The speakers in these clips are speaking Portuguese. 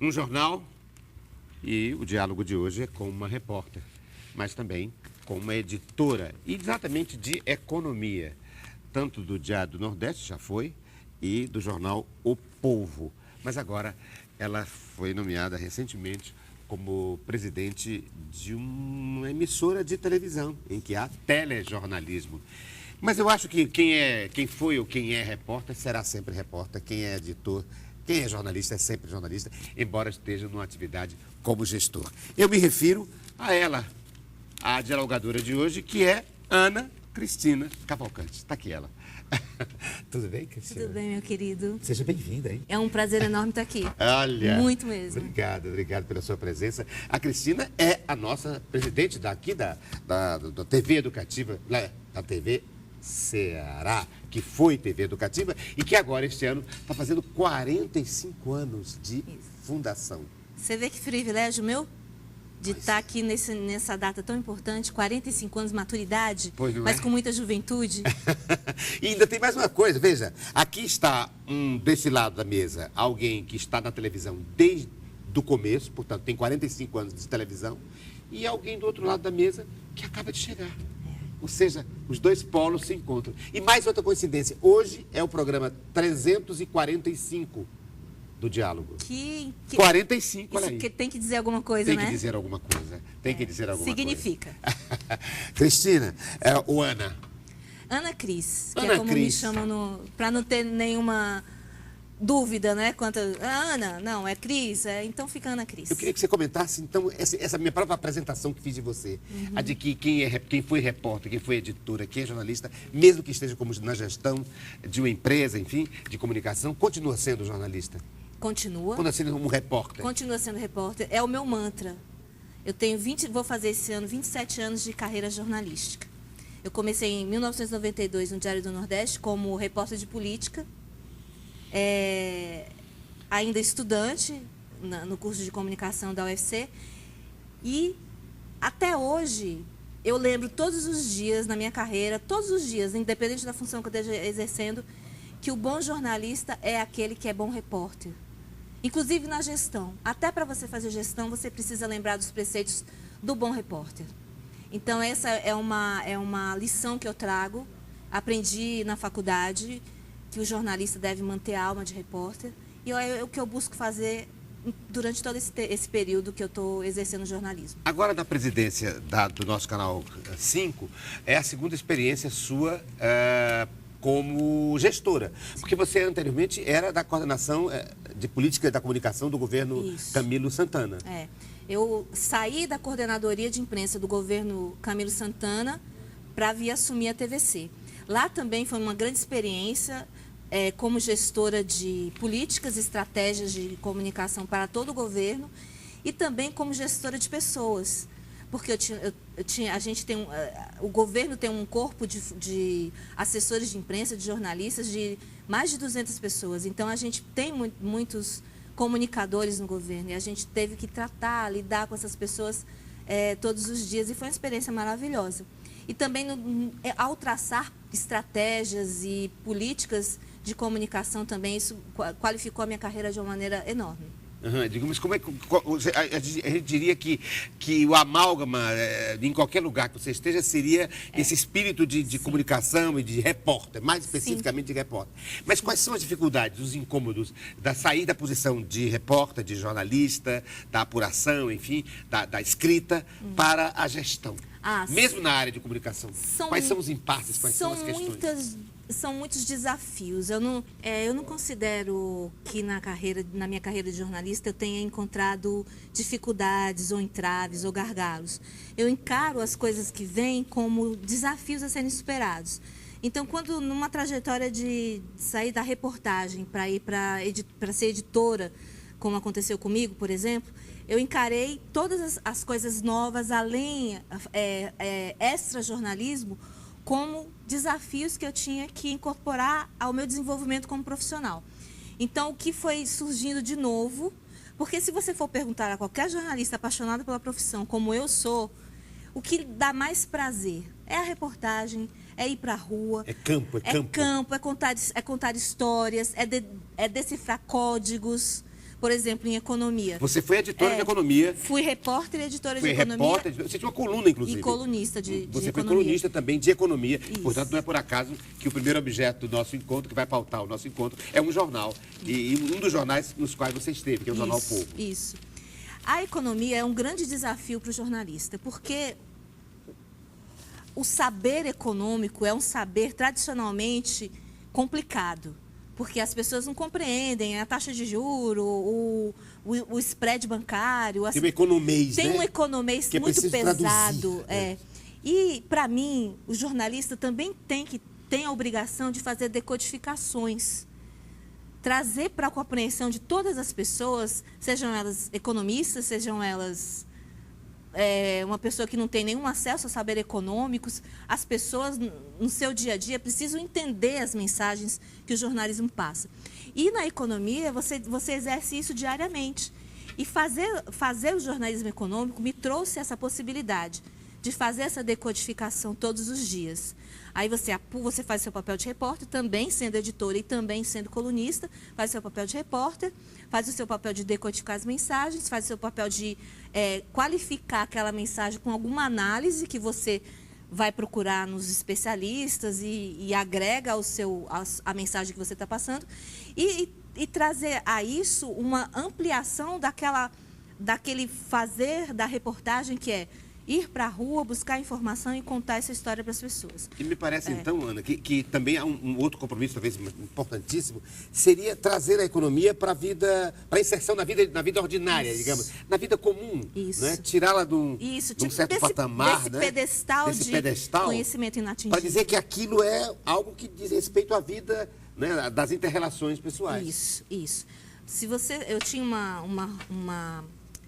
um jornal e o diálogo de hoje é com uma repórter, mas também com uma editora, exatamente de economia, tanto do Diário do Nordeste, já foi, e do jornal O Povo. Mas agora ela foi nomeada recentemente como presidente de uma emissora de televisão, em que há telejornalismo. Mas eu acho que quem foi ou quem é repórter será sempre repórter, quem é editor, quem é jornalista é sempre jornalista, embora esteja numa atividade como gestor. Eu me refiro a ela, a dialogadora de hoje, que é Ana Cristina Cavalcante. Está aqui ela. Tudo bem, Cristina? Tudo bem, meu querido. Seja bem-vinda, hein? É um prazer enorme estar aqui. Olha. Muito mesmo. Obrigado pela sua presença. A Cristina é a nossa presidente daqui da TV Educativa, da TV Ceará, que foi TV Educativa e que agora, este ano, está fazendo 45 anos de fundação. Você vê que privilégio meu de estar aqui nessa data tão importante, 45 anos de maturidade, mas com muita juventude. E ainda tem mais uma coisa, veja, aqui está, desse lado da mesa, alguém que está na televisão desde o começo, portanto, tem 45 anos de televisão, e alguém do outro lado da mesa que acaba de chegar. Ou seja, os dois polos se encontram. E mais outra coincidência, hoje é o programa 345 do Diálogo. 45, olha aí. Que tem que dizer alguma coisa, né? Tem que dizer alguma coisa. Tem que dizer alguma Significa. coisa. Cristina, ou Ana? Ana Cris, que Ana é como Cris. me chamam, para não ter nenhuma dúvida, né? Quanto Ana, não, é Cris, então fica Ana Cris. Eu queria que você comentasse, então, essa minha própria apresentação que fiz de você. A de que quem foi repórter, quem foi editora, quem é jornalista, mesmo que esteja como na gestão de uma empresa, enfim, de comunicação, continua sendo jornalista. Continua. Continua sendo um repórter. Continua sendo repórter. É o meu mantra. Eu tenho vou fazer esse ano 27 anos de carreira jornalística. Eu comecei em 1992 no Diário do Nordeste como repórter de política. Ainda estudante no curso de comunicação da UFC. E até hoje, eu lembro todos os dias na minha carreira, todos os dias, independente da função que eu esteja exercendo, que o bom jornalista é aquele que é bom repórter. Inclusive na gestão. Até para você fazer gestão, você precisa lembrar dos preceitos do bom repórter. Então, essa é uma lição que eu trago. Aprendi na faculdade que o jornalista deve manter a alma de repórter. E é o que eu busco fazer durante todo esse período que eu estou exercendo jornalismo. Agora, na presidência do nosso Canal 5, é a segunda experiência sua como gestora. Porque você anteriormente era da coordenação de política da comunicação do governo Camilo Santana. Eu saí da coordenadoria de imprensa do governo Camilo Santana para vir assumir a TVC. Lá também foi uma grande experiência como gestora de políticas e estratégias de comunicação para todo o governo e também como gestora de pessoas. Porque o governo tem um corpo de assessores de imprensa, de jornalistas, de mais de 200 pessoas. Então, a gente tem muitos comunicadores no governo e a gente teve que lidar com essas pessoas todos os dias e foi uma experiência maravilhosa. E também, ao traçar estratégias e políticas de comunicação também, isso qualificou a minha carreira de uma maneira enorme. Mas como é que a gente diria que o amálgama em qualquer lugar que você esteja seria esse espírito de comunicação e de repórter, mais especificamente de repórter. Mas quais são as dificuldades, os incômodos da sair da posição de repórter, de jornalista, da apuração, enfim, da escrita para a gestão? Mesmo na área de comunicação. Quais são os impasses, quais são as questões? São muitos desafios. Eu não considero que na minha carreira de jornalista eu tenha encontrado dificuldades ou entraves ou gargalos. Eu encaro as coisas que vêm como desafios a serem superados. Então, quando numa trajetória de sair da reportagem para ir para ser editora, como aconteceu comigo, por exemplo, eu encarei todas as coisas novas, além extra-jornalismo, como desafios que eu tinha que incorporar ao meu desenvolvimento como profissional. Então, o que foi surgindo de novo, porque se você for perguntar a qualquer jornalista apaixonado pela profissão, como eu sou, o que dá mais prazer é a reportagem, é ir para a rua. É campo. É contar histórias, é decifrar códigos. por exemplo, em economia. Você foi editora de economia. Fui repórter e editora de Foi economia. repórter, você tinha uma coluna, inclusive. E colunista de Você foi economia. colunista também de economia. Isso. Portanto, não é por acaso que o primeiro objeto do nosso encontro, que vai pautar o nosso encontro, é um jornal. E um dos jornais nos quais você esteve, que é o Jornal Povo. Isso. A economia é um grande desafio para o jornalista, porque o saber econômico é um saber tradicionalmente complicado, porque as pessoas não compreendem a taxa de juro, o spread bancário. Tem um economês, Tem né? um economês que é muito preciso pesado. traduzir, E, para mim, o jornalista também tem a obrigação de fazer decodificações, trazer para a compreensão de todas as pessoas, sejam elas economistas, sejam elas uma pessoa que não tem nenhum acesso a saber econômicos. As pessoas, no seu dia a dia, precisam entender as mensagens que o jornalismo passa. E na economia, você exerce isso diariamente. E fazer o jornalismo econômico me trouxe essa possibilidade de fazer essa decodificação todos os dias. Aí você faz o seu papel de repórter, também sendo editora e também sendo colunista, faz o seu papel de repórter, faz o seu papel de decodificar as mensagens, faz o seu papel de qualificar aquela mensagem com alguma análise que você vai procurar nos especialistas e agrega a mensagem que você está passando e trazer a isso uma ampliação daquele fazer da reportagem que é ir para a rua, buscar informação e contar essa história para as pessoas. E me parece, então, Ana, que também há um outro compromisso, talvez importantíssimo, seria trazer a economia para a inserção na vida ordinária, Isso. digamos, na vida comum. Isso. Né? Tirá-la de um certo patamar, desse né? pedestal desse de pedestal, conhecimento inatingível. para dizer que aquilo é algo que diz respeito à vida, né, das inter-relações pessoais. Isso. Eu tinha uma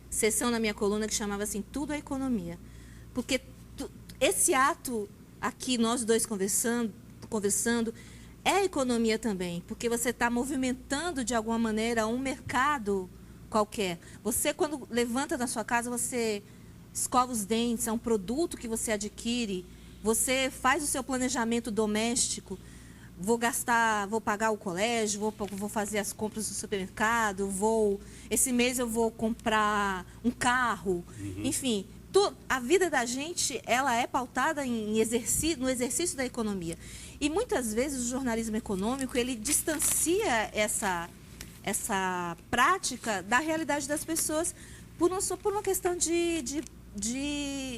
sessão na minha coluna que chamava assim, tudo é economia. Porque esse ato aqui, nós dois conversando, é economia também, porque você está movimentando de alguma maneira um mercado qualquer. Você, quando levanta da sua casa, você escova os dentes, é um produto que você adquire, você faz o seu planejamento doméstico. Vou pagar o colégio, vou fazer as compras no supermercado, esse mês eu vou comprar um carro. Enfim, a vida da gente, ela é pautada no exercício da economia. E muitas vezes o jornalismo econômico, ele distancia essa prática da realidade das pessoas por uma questão de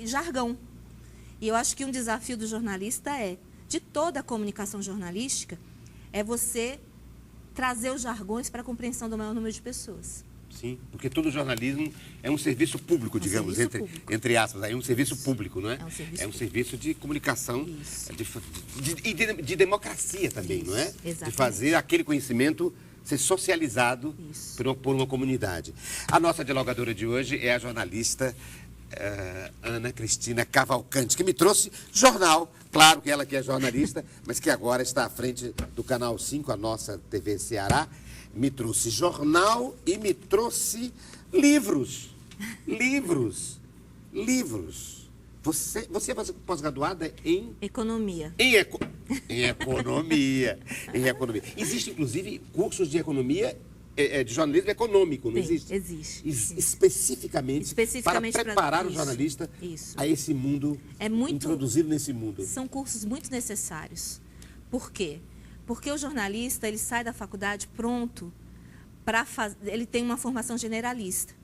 jargão. E eu acho que um desafio do jornalista de toda a comunicação jornalística, é você trazer os jargões para a compreensão do maior número de pessoas. Sim, porque todo jornalismo é um serviço público, digamos, entre aspas, é um serviço público, não é? É um serviço de comunicação de democracia também, Isso. Não é? Exatamente. De fazer aquele conhecimento ser socializado por uma comunidade. A nossa dialogadora de hoje é a jornalista Ana Cristina Cavalcante, que me trouxe jornal, claro que ela que é jornalista, mas que agora está à frente do Canal 5, a nossa TV Ceará. Me trouxe jornal e me trouxe livros. Você é de jornalismo econômico, não existe? Existe. Especificamente para preparar o jornalista a esse mundo, introduzido nesse mundo. São cursos muito necessários. Por quê? Porque o jornalista, ele sai da faculdade pronto ele tem uma formação generalista.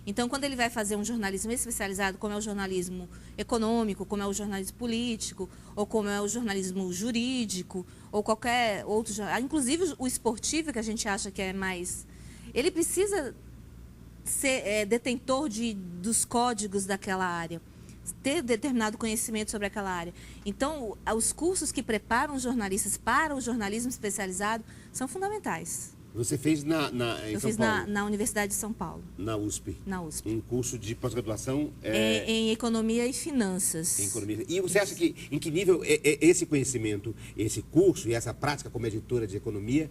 Então, quando ele vai fazer um jornalismo especializado, como é o jornalismo econômico, como é o jornalismo político, ou como é o jornalismo jurídico, ou qualquer outro, inclusive o esportivo, que a gente acha que é mais... Ele precisa ser detentor dos códigos daquela área, ter determinado conhecimento sobre aquela área. Então, os cursos que preparam os jornalistas para o jornalismo especializado são fundamentais. Você fez em Eu São fiz Paulo? na Universidade de São Paulo. Na USP? Na USP. Um curso de pós-graduação? Em Economia e Finanças. Em Economia. E você acha em que nível esse conhecimento, esse curso e essa prática como editora de economia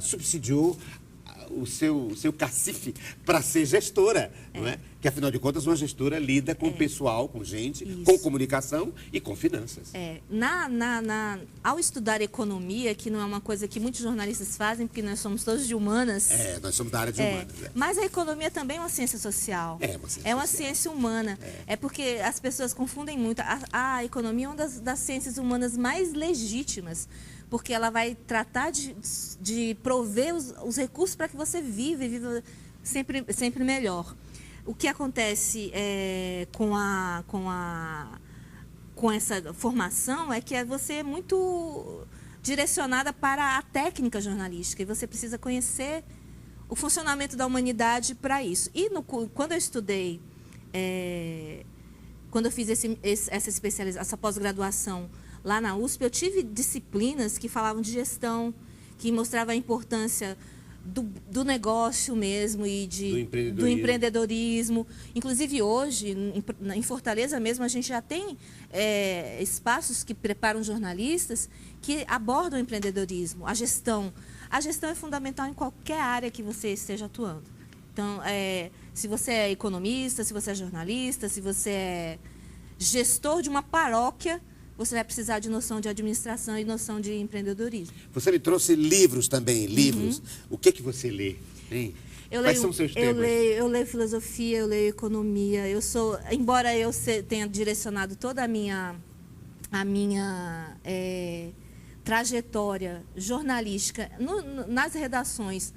subsidiou o seu cacife para ser gestora, não é? Que, afinal de contas, uma gestora lida com pessoal, com gente, com comunicação e com finanças. Ao estudar economia, que não é uma coisa que muitos jornalistas fazem, porque nós somos todos de humanas. Nós somos da área de humanas. Mas a economia também é uma ciência social. É uma ciência humana. É porque as pessoas confundem muito. A economia é uma das ciências humanas mais legítimas, porque ela vai tratar de prover os recursos para que você viva sempre melhor. O que acontece com essa formação é que você é muito direcionada para a técnica jornalística e você precisa conhecer o funcionamento da humanidade para isso. E quando eu estudei, quando eu fiz essa pós-graduação lá na USP, eu tive disciplinas que falavam de gestão, que mostravam a importância do negócio mesmo e do empreendedorismo. Inclusive, hoje, em Fortaleza mesmo, a gente já tem espaços que preparam jornalistas que abordam o empreendedorismo, a gestão. A gestão é fundamental em qualquer área que você esteja atuando. Então, se você é economista, se você é jornalista, se você é gestor de uma paróquia, você vai precisar de noção de administração e noção de empreendedorismo. Você me trouxe livros também, livros. O que você lê? Hein? Quais são os seus temas? Eu leio filosofia, eu leio economia. Embora eu tenha direcionado toda a minha trajetória jornalística nas redações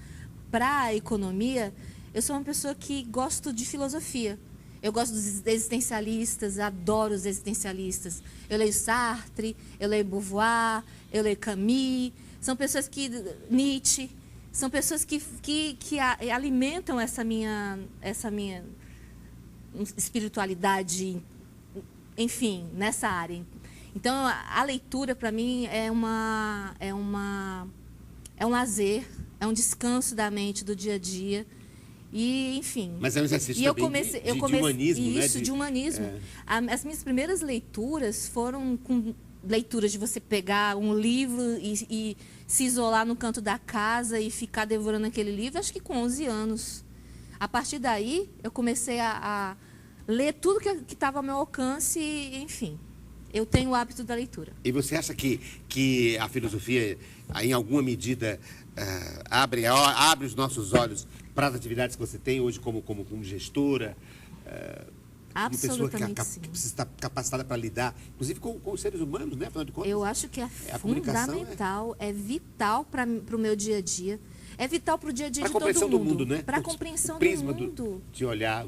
para a economia, eu sou uma pessoa que gosto de filosofia. Eu gosto dos existencialistas, adoro os existencialistas. Eu leio Sartre, eu leio Beauvoir, eu leio Camus. São pessoas Nietzsche, são pessoas que alimentam essa minha espiritualidade, enfim, nessa área. Então, a leitura, para mim, é um lazer, é um descanso da mente, do dia a dia. E, enfim. Mas é um exercício de humanismo, né? Isso, de humanismo. As minhas primeiras leituras foram com leituras de você pegar um livro e se isolar no canto da casa e ficar devorando aquele livro, acho que com 11 anos. A partir daí, eu comecei a ler tudo que estava ao meu alcance e, enfim, eu tenho o hábito da leitura. E você acha que a filosofia, em alguma medida, abre os nossos olhos para as atividades que você tem hoje como gestora? Absolutamente, uma pessoa que precisa estar capacitada para lidar, inclusive com os seres humanos, né? Afinal de contas, eu acho que é fundamental, é vital para o meu dia a dia. É vital para o dia a dia de todo mundo. Para a compreensão do mundo, né? Para a compreensão do mundo.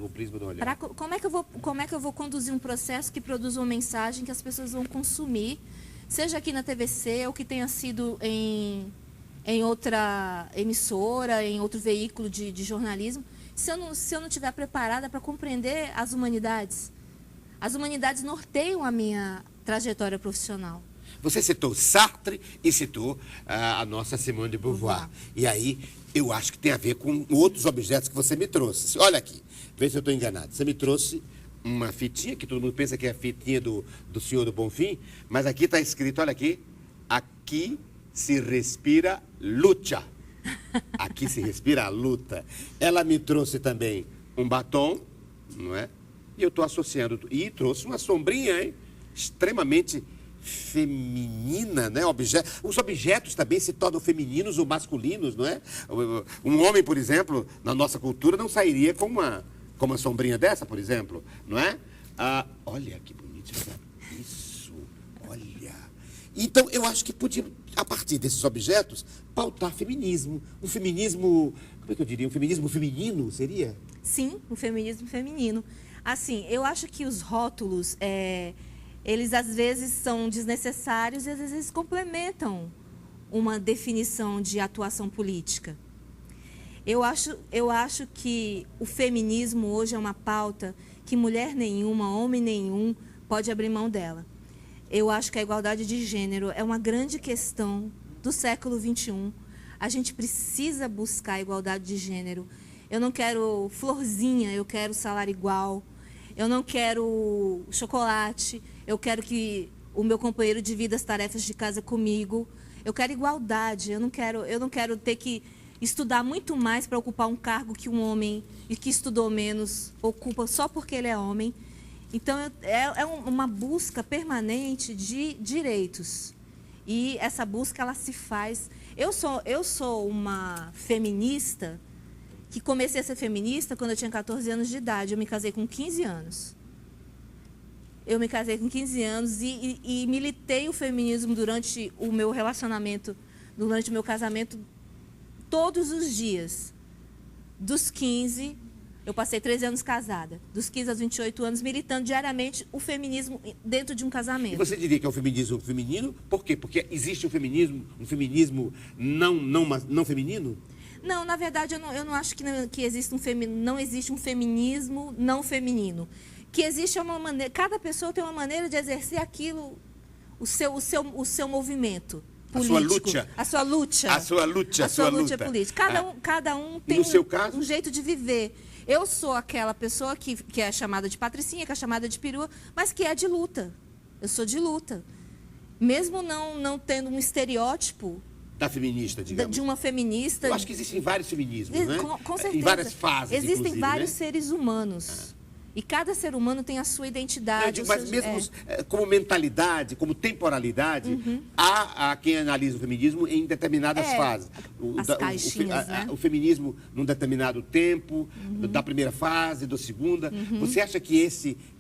O prisma do olhar. Como é que eu vou conduzir um processo que produza uma mensagem que as pessoas vão consumir, seja aqui na TVC ou que tenha sido em outra emissora, em outro veículo de jornalismo, se eu não estiver preparada para compreender as humanidades. As humanidades norteiam a minha trajetória profissional. Você citou Sartre e citou a nossa Simone de Beauvoir. E aí, eu acho que tem a ver com outros objetos que você me trouxe. Olha aqui, vê se eu estou enganado. Você me trouxe uma fitinha, que todo mundo pensa que é a fitinha do Senhor do Bonfim, mas aqui está escrito, olha aqui, aqui se respira luta. Aqui se respira a luta. Ela me trouxe também um batom, não é? E eu estou associando. E trouxe uma sombrinha, hein? Extremamente feminina, né? Os objetos também se tornam femininos ou masculinos, não é? Um homem, por exemplo, na nossa cultura, não sairia com uma sombrinha dessa, por exemplo, não é? Olha que bonito isso. Olha. Então, eu acho que podia, a partir desses objetos, pautar feminismo. Um feminismo, como é que eu diria? Um feminismo feminino, seria? Sim, um feminismo feminino. Assim, eu acho que os rótulos, eles às vezes são desnecessários e às vezes complementam uma definição de atuação política. Eu acho que o feminismo hoje é uma pauta que mulher nenhuma, homem nenhum pode abrir mão dela. Eu acho que a igualdade de gênero é uma grande questão do século XXI. A gente precisa buscar a igualdade de gênero. Eu não quero florzinha, eu quero salário igual. Eu não quero chocolate. Eu quero que o meu companheiro divida as tarefas de casa comigo. Eu quero igualdade. Eu não quero ter que estudar muito mais para ocupar um cargo que um homem e que estudou menos ocupa só porque ele é homem. Então, uma busca permanente de direitos. E essa busca, ela se faz... Eu sou uma feminista que comecei a ser feminista quando eu tinha 14 anos de idade. Eu me casei com 15 anos. Eu me casei com 15 anos e militei o feminismo durante o meu relacionamento, durante o meu casamento, todos os dias. Dos 15, eu passei 13 anos casada. Dos 15 aos 28 anos, militando diariamente o feminismo dentro de um casamento. E você diria que é o feminismo feminino? Por quê? Porque existe um feminismo não feminino? Não, na verdade, eu não acho que existe não existe um feminismo não feminino. Que existe uma maneira, cada pessoa tem uma maneira de exercer aquilo, o seu movimento político. A sua luta política. Cada um tem um jeito de viver. Eu sou aquela pessoa que é chamada de patricinha, que é chamada de perua, mas que é de luta. Eu sou de luta. Mesmo não tendo um estereótipo da feminista, digamos. De uma feminista. Eu acho que existem vários feminismos, né? Com certeza. Em várias fases, existem vários seres humanos. E cada ser humano tem a sua identidade. Mas mesmo como mentalidade, como temporalidade, há quem analisa o feminismo em determinadas fases. O feminismo num determinado tempo, da primeira fase, da segunda. Você acha que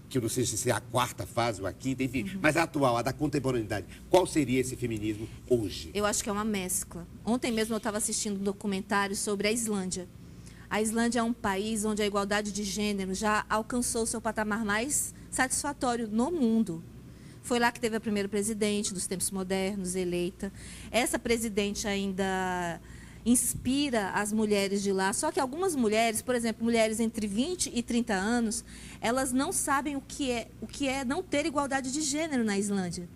que eu não sei se é a quarta fase ou a quinta, enfim, mas a atual, a da contemporaneidade, qual seria esse feminismo hoje? Eu acho que é uma mescla. Ontem mesmo eu estava assistindo um documentário sobre a Islândia. A Islândia é um país onde a igualdade de gênero já alcançou o seu patamar mais satisfatório no mundo. Foi lá que teve a primeira presidente dos tempos modernos, eleita. Essa presidente ainda inspira as mulheres de lá. Só que algumas mulheres, por exemplo, mulheres entre 20 e 30 anos, elas não sabem o que é não ter igualdade de gênero na Islândia.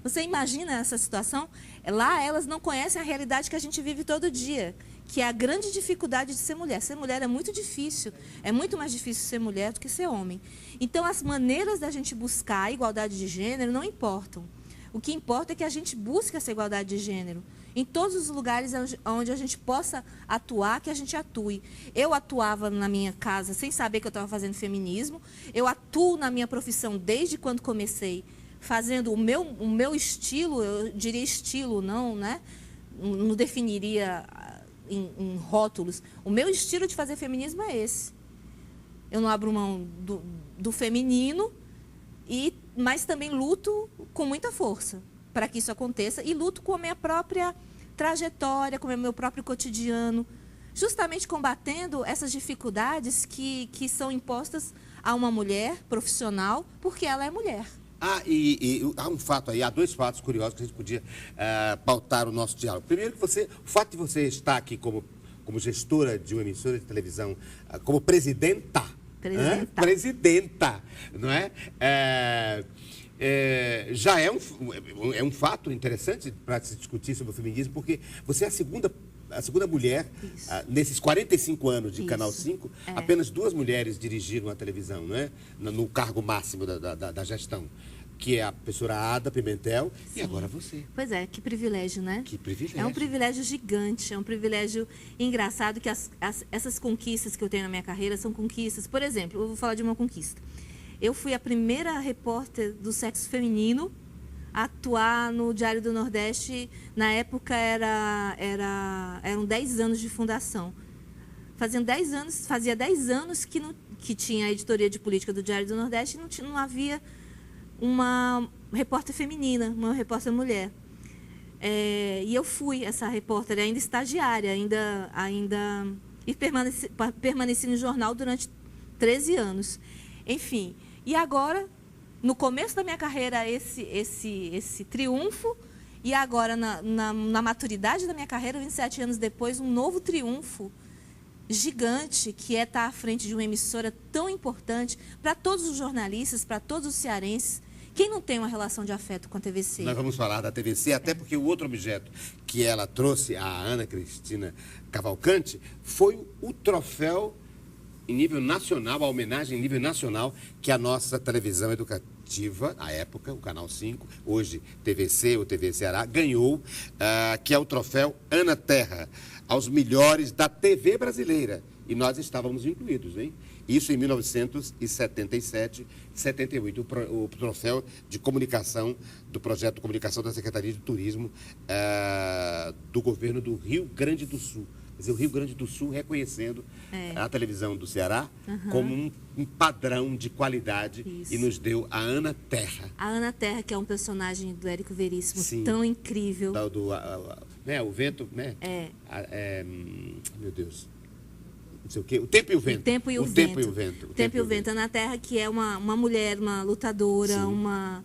Você imagina essa situação? Lá elas não conhecem a realidade que a gente vive todo dia, que é a grande dificuldade de ser mulher. Ser mulher é muito difícil, é muito mais difícil ser mulher do que ser homem. Então, as maneiras da gente buscar a igualdade de gênero não importam. O que importa é que a gente busque essa igualdade de gênero. Em todos os lugares onde a gente possa atuar, que a gente atue. Eu atuava na minha casa sem saber que eu estava fazendo feminismo. Eu atuo na minha profissão desde quando comecei, fazendo o meu estilo, eu diria estilo, não, né? Não definiria em rótulos. O meu estilo de fazer feminismo é esse. Eu não abro mão do feminino, mas também luto com muita força para que isso aconteça e luto com a minha própria trajetória, com o meu próprio cotidiano, justamente combatendo essas dificuldades que são impostas a uma mulher profissional porque ela é mulher. Há um fato aí, há dois fatos curiosos que a gente podia pautar o nosso diálogo. Primeiro, o fato de você estar aqui como gestora de uma emissora de televisão, como presidenta, não é? Já é um fato interessante para se discutir sobre o feminismo, porque você é a segunda mulher, nesses 45 anos de Canal 5, apenas 2 mulheres dirigiram a televisão, não é? No cargo máximo da gestão, que é a professora Ada Pimentel. Sim. E agora você. Pois é, que privilégio, né? Que privilégio. É um privilégio gigante, é um privilégio engraçado que essas conquistas que eu tenho na minha carreira são conquistas. Por exemplo, eu vou falar de uma conquista. Eu fui a primeira repórter do sexo feminino a atuar no Diário do Nordeste. Na época eram 10 anos de fundação. Fazia 10 anos que tinha a editoria de política do Diário do Nordeste e não havia uma repórter feminina, uma repórter mulher. E eu fui essa repórter, ainda estagiária, e permaneci no jornal durante 13 anos. Enfim, e agora, no começo da minha carreira, esse triunfo, e agora, na maturidade da minha carreira, 27 anos depois, um novo triunfo gigante, que é estar à frente de uma emissora tão importante para todos os jornalistas, para todos os cearenses. Quem não tem uma relação de afeto com a TVC? Nós vamos falar da TVC, até porque o outro objeto que ela trouxe, a Ana Cristina Cavalcante, foi o troféu em nível nacional, a homenagem em nível nacional que a nossa televisão ativa, à época, o Canal 5, hoje TVC ou TV Ceará, ganhou, que é o troféu Ana Terra, aos melhores da TV brasileira. E nós estávamos incluídos, hein? Isso em 1977, 78, o troféu de comunicação, do projeto de comunicação da Secretaria de Turismo do governo do Rio Grande do Sul. Quer dizer, o Rio Grande do Sul reconhecendo a televisão do Ceará como um padrão de qualidade. Isso. E nos deu a Ana Terra. A Ana Terra, que é um personagem do Érico Veríssimo, sim, tão incrível. O vento, né? Meu Deus. Não sei o quê. O Tempo e o Vento. O Tempo e o Vento. O Tempo e o Vento. Ana Terra, que é uma mulher, uma lutadora, sim,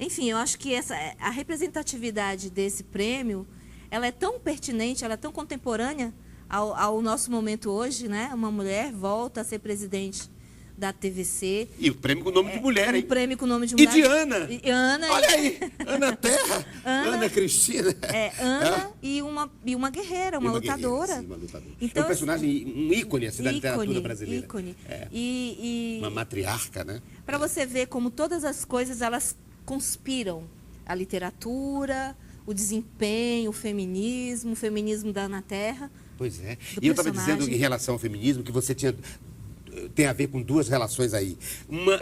Enfim, eu acho que a representatividade desse prêmio, ela é tão pertinente, ela é tão contemporânea ao nosso momento hoje, né? Uma mulher volta a ser presidente da TVC. E o prêmio com o nome de mulher, hein? O prêmio com o nome de mulher. E de Ana. Ana. Olha aí, Ana Terra, Ana Cristina. Ana e uma guerreira, uma lutadora. Guerreira, sim, uma lutadora. Então, é um personagem, um ícone assim, da literatura brasileira. Ícone. Uma matriarca, né? Para você ver como todas as coisas, elas conspiram. A literatura, o desempenho, o feminismo da Ana Terra. Pois é. E eu estava dizendo em relação ao feminismo que você tem a ver com duas relações aí. Uma,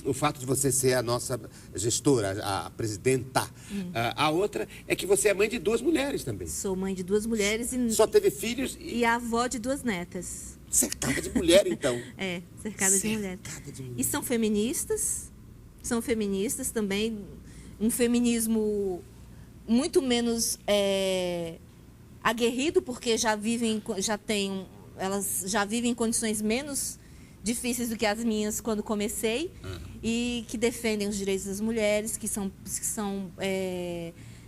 o fato de você ser a nossa gestora, a presidenta. A outra é que você é mãe de duas mulheres também. Sou mãe de duas mulheres. Só teve filhos? E avó de duas netas. Cercada de mulher, então. Cercada de mulher. E são feministas também. Um feminismo muito menos aguerrido, porque elas já vivem em condições menos difíceis do que as minhas quando comecei, e que defendem os direitos das mulheres, que são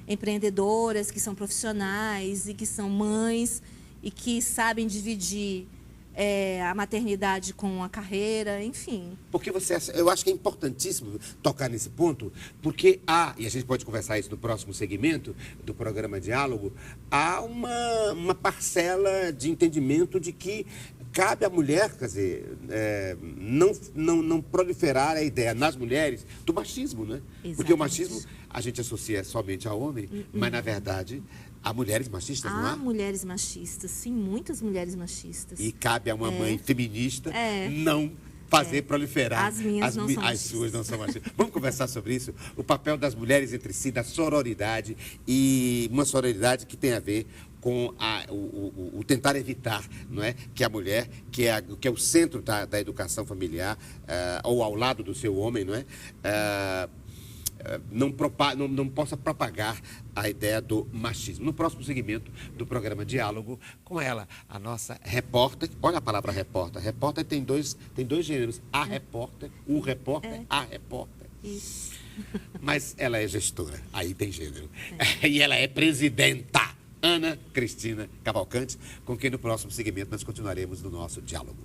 empreendedoras, que são profissionais e que são mães e que sabem dividir a maternidade com a carreira, enfim. Porque eu acho que é importantíssimo tocar nesse ponto, porque e a gente pode conversar isso no próximo segmento do programa Diálogo, há uma parcela de entendimento de que cabe à mulher, quer dizer, não proliferar a ideia nas mulheres do machismo, né? Exatamente. Porque o machismo a gente associa somente ao homem, mas na verdade há mulheres machistas, não há? Há mulheres machistas, sim, muitas mulheres machistas. E cabe a uma mãe feminista não fazer proliferar. As minhas não são machistas. As suas não são machistas. Vamos conversar sobre isso? O papel das mulheres entre si, da sororidade, e uma sororidade que tem a ver com o tentar evitar, não é, que a mulher, que é o centro da educação familiar, ou ao lado do seu homem, não é, não possa propagar a ideia do machismo. No próximo segmento do programa Diálogo, com ela, a nossa repórter. Olha a palavra repórter. Repórter tem dois gêneros. A repórter, o repórter, a repórter. Isso. Mas ela é gestora, aí tem gênero. E ela é presidenta. Ana Cristina Cavalcante, com quem no próximo segmento nós continuaremos no nosso diálogo.